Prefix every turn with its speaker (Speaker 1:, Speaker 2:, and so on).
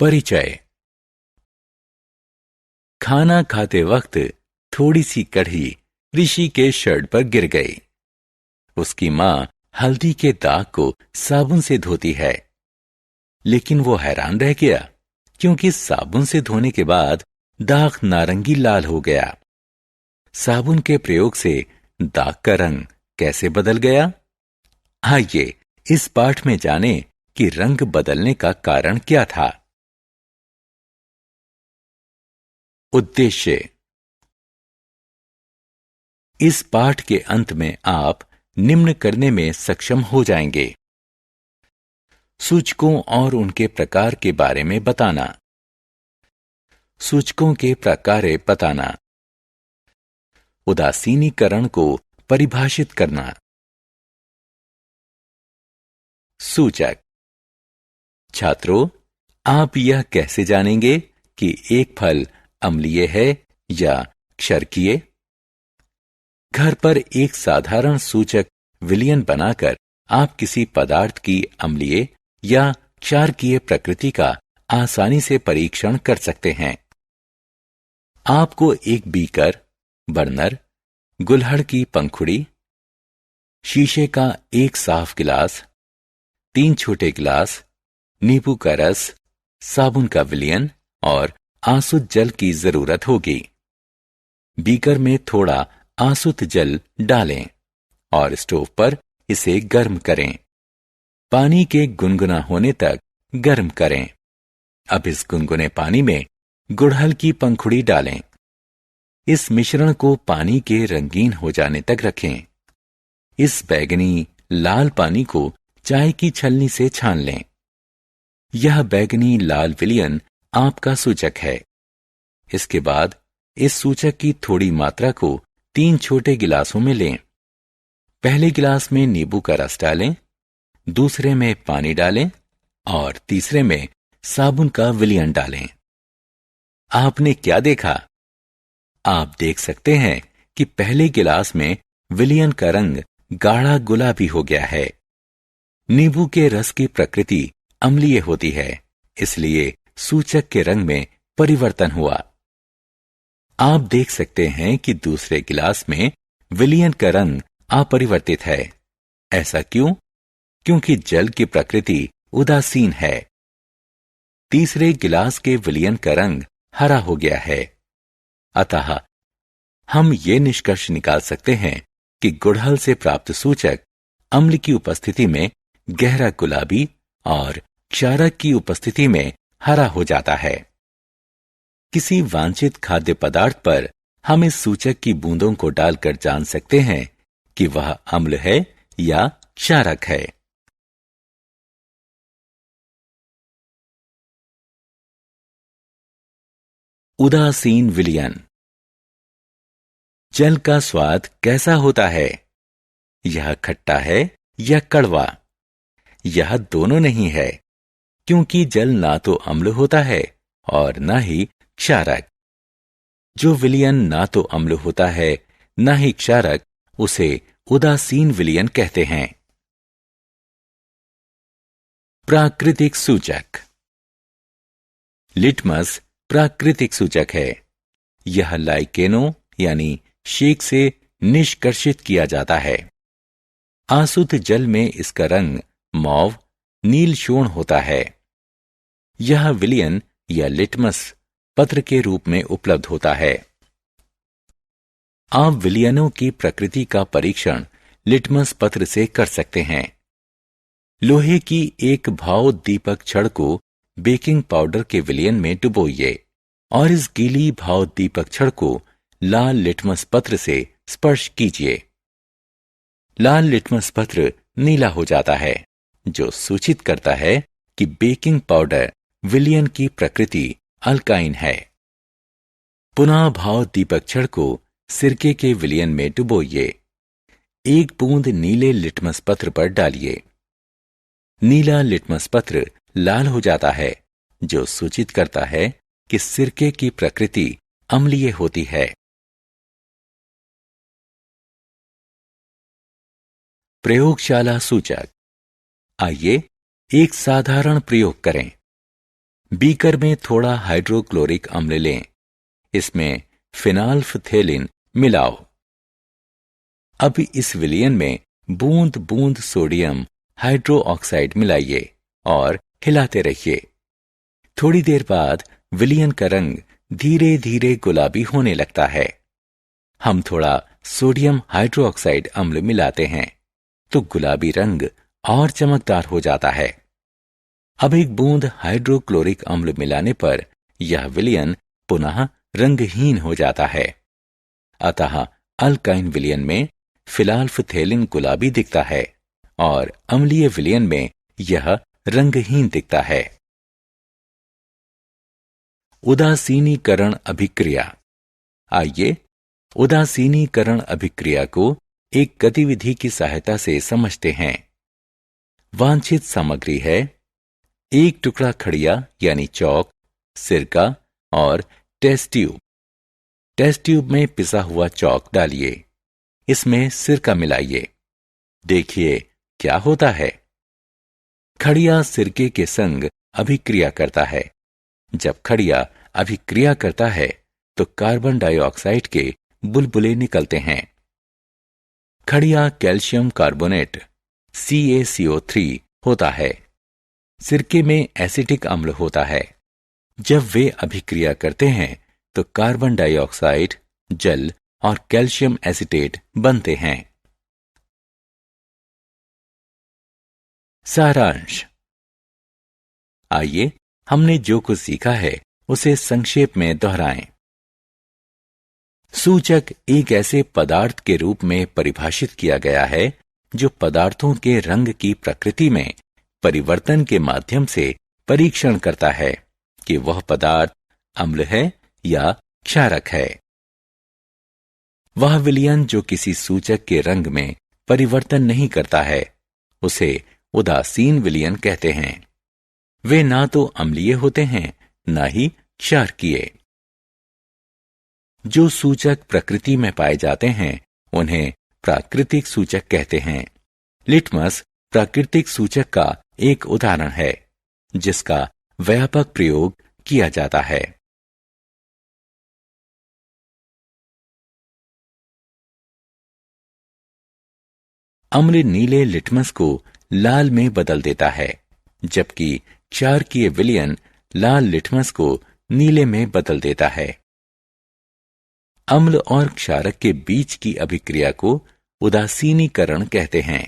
Speaker 1: परिचय। खाना खाते वक्त थोड़ी सी कढ़ी ऋषि के शर्ट पर गिर गई। उसकी मां हल्दी के दाग को साबुन से धोती है, लेकिन वो हैरान रह गया क्योंकि साबुन से धोने के बाद दाग नारंगी लाल हो गया। साबुन के प्रयोग से दाग का रंग कैसे बदल गया? आइए इस पाठ में जानें कि रंग बदलने का कारण क्या था। उद्देश्य। इस पाठ के अंत में आप निम्न करने में सक्षम हो जाएंगे: सूचकों और उनके प्रकार के बारे में बताना, सूचकों के प्रकार बताना, उदासीनीकरण को परिभाषित करना। सूचक। छात्रों, आप यह कैसे जानेंगे कि एक फल अम्लीय है या क्षारकीय? घर पर एक साधारण सूचक विलयन बनाकर आप किसी पदार्थ की अम्लीय या क्षारकीय प्रकृति का आसानी से परीक्षण कर सकते हैं। आपको एक बीकर, बर्नर, गुलहड़ की पंखुड़ी, शीशे का एक साफ गिलास, 3 छोटे गिलास, नींबू का रस, साबुन का विलयन और आसुत जल की जरूरत होगी। बीकर में थोड़ा आसुत जल डालें और स्टोव पर इसे गर्म करें। पानी के गुनगुना होने तक गर्म करें। अब इस गुनगुने पानी में गुड़हल की पंखुड़ी डालें। इस मिश्रण को पानी के रंगीन हो जाने तक रखें। इस बैंगनी लाल पानी को चाय की छलनी से छान लें। यह बैंगनी लाल विलयन आपका सूचक है। इसके बाद इस सूचक की थोड़ी मात्रा को 3 छोटे गिलासों में लें। पहले गिलास में नींबू का रस डालें, दूसरे में पानी डालें और तीसरे में साबुन का विलयन डालें। आपने क्या देखा? आप देख सकते हैं कि पहले गिलास में विलयन का रंग गाढ़ा गुलाबी हो गया है। नींबू के रस की प्रकृति अम्लीय होती है, इसलिए सूचक के रंग में परिवर्तन हुआ। आप देख सकते हैं कि दूसरे गिलास में विलयन का रंग अपरिवर्तित है। ऐसा क्यों? क्योंकि जल की प्रकृति उदासीन है। तीसरे गिलास के विलयन का रंग हरा हो गया है। अतः हम ये निष्कर्ष निकाल सकते हैं कि गुड़हल से प्राप्त सूचक अम्ल की उपस्थिति में गहरा गुलाबी और क्षारक की उपस्थिति में हरा हो जाता है। किसी वांछित खाद्य पदार्थ पर हम इस सूचक की बूंदों को डालकर जान सकते हैं कि वह अम्ल है या क्षारक है। उदासीन विलयन। जल का स्वाद कैसा होता है? यह खट्टा है या कड़वा? यह दोनों नहीं है, क्योंकि जल ना तो अम्ल होता है और ना ही क्षारक। जो विलयन ना तो अम्ल होता है ना ही क्षारक, उसे उदासीन विलयन कहते हैं। प्राकृतिक सूचक। लिटमस प्राकृतिक सूचक है। यह लाइकेनो यानी शेक से निष्कर्षित किया जाता है। आसुत जल में इसका रंग मौव नील शोण होता है। यह विलयन या लिटमस पत्र के रूप में उपलब्ध होता है। आप विलयनों की प्रकृति का परीक्षण लिटमस पत्र से कर सकते हैं। लोहे की एक भावोद्दीपक छड़ को बेकिंग पाउडर के विलयन में डुबोइए और इस गीली भावोद्दीपक छड़ को लाल लिटमस पत्र से स्पर्श कीजिए। लाल लिटमस पत्र नीला हो जाता है, जो सूचित करता है कि बेकिंग पाउडर विलयन की प्रकृति अल्काइन है। पुनः भावोद्दीपक छड़ को सिरके के विलयन में डुबोइए। एक बूंद नीले लिटमस पत्र पर डालिए। नीला लिटमस पत्र लाल हो जाता है, जो सूचित करता है कि सिरके की प्रकृति अम्लीय होती है। प्रयोगशाला सूचक। आइए एक साधारण प्रयोग करें। बीकर में थोड़ा हाइड्रोक्लोरिक अम्ल लें। इसमें फिनाल्फथेलिन मिलाओ। अब इस विलयन में बूंद बूंद सोडियम हाइड्रोक्साइड मिलाइए और हिलाते रहिए। थोड़ी देर बाद विलयन का रंग धीरे धीरे गुलाबी होने लगता है। हम थोड़ा सोडियम हाइड्रोक्साइड अम्ल मिलाते हैं तो गुलाबी रंग और चमकदार हो जाता है। अब एक बूंद हाइड्रोक्लोरिक अम्ल मिलाने पर यह विलयन पुनः रंगहीन हो जाता है। अतः अल्काइन विलयन में फिनाल्फथेलिन गुलाबी दिखता है और अम्लीय विलयन में यह रंगहीन दिखता है। उदासीनीकरण अभिक्रिया। आइए उदासीनीकरण अभिक्रिया को एक गतिविधि की सहायता से समझते हैं। वांछित सामग्री है 1 टुकड़ा खड़िया यानी चौक, सिरका और टेस्ट ट्यूब। टेस्ट ट्यूब में पिसा हुआ चौक डालिए, इसमें सिरका मिलाइए। देखिए क्या होता है। खड़िया सिरके के संग अभिक्रिया करता है। जब खड़िया अभिक्रिया करता है तो कार्बन डाइऑक्साइड के बुलबुले निकलते हैं। खड़िया कैल्शियम कार्बोनेट CaCO3 होता है। सिरके में एसिटिक अम्ल होता है। जब वे अभिक्रिया करते हैं तो कार्बन डाइऑक्साइड, जल और कैल्शियम एसिटेट बनते हैं। सारांश। आइए हमने जो कुछ सीखा है उसे संक्षेप में दोहराएं। सूचक एक ऐसे पदार्थ के रूप में परिभाषित किया गया है जो पदार्थों के रंग की प्रकृति में परिवर्तन के माध्यम से परीक्षण करता है कि वह पदार्थ अम्ल है या क्षारक है। वह विलयन जो किसी सूचक के रंग में परिवर्तन नहीं करता है उसे उदासीन विलयन कहते हैं। वे ना तो अम्लीय होते हैं ना ही क्षारकीय। जो सूचक प्रकृति में पाए जाते हैं उन्हें प्राकृतिक सूचक कहते हैं। लिटमस प्राकृतिक सूचक का एक उदाहरण है जिसका व्यापक प्रयोग किया जाता है। अम्ल नीले लिटमस को लाल में बदल देता है, जबकि क्षारकीय विलयन लाल लिटमस को नीले में बदल देता है। अम्ल और क्षारक के बीच की अभिक्रिया को उदासीनीकरण कहते हैं।